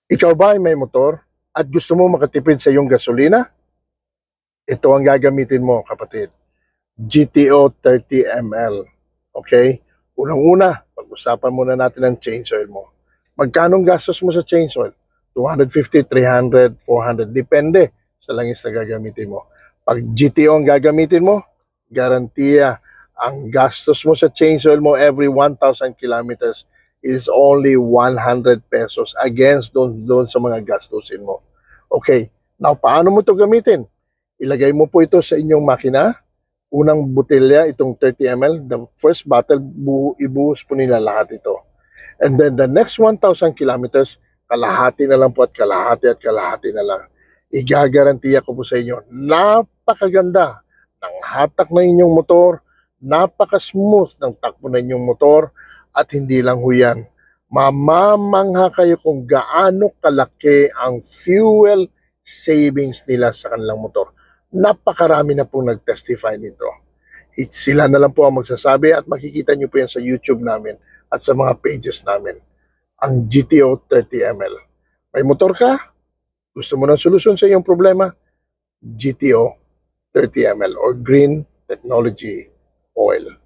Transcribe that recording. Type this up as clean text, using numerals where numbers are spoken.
Ikaw ba ay may motor at gusto mo makatipid sa iyong gasolina? Ito ang gagamitin mo, kapatid. GTO 30ml. Okay? Unang-una, pag-usapan muna natin ang change oil mo. Magkano gastos mo sa change oil? 250, 300, 400. Depende sa langis na gagamitin mo. Pag GTO ang gagamitin mo, garantiya ang gastos mo sa change oil mo every 1,000 kilometers is only 100 pesos against doon sa mga gastusin mo. Okay, now paano mo to gamitin? Ilagay mo po ito sa inyong makina. Unang botelya, itong 30 ml, the first bottle, ibuhos po nila lahat ito. And then the next 1,000 kilometers, kalahati na lang po at kalahati na lang. Igagarantiya ko po sa inyo, napakaganda ng hatak ng inyong motor, napaka-smooth ng takbo ng inyong motor, at hindi lang ho yan. Mamamangha kayo kung gaano kalaki ang fuel savings nila sa kanilang motor. Napakarami na pong nag-testify nito. Sila na lang po ang magsasabi at makikita nyo po yan sa YouTube namin at sa mga pages namin. Ang GTO 30ml. May motor ka? Gusto mo ng solusyon sa iyong problema? GTO 30ml or Green Technology Oil.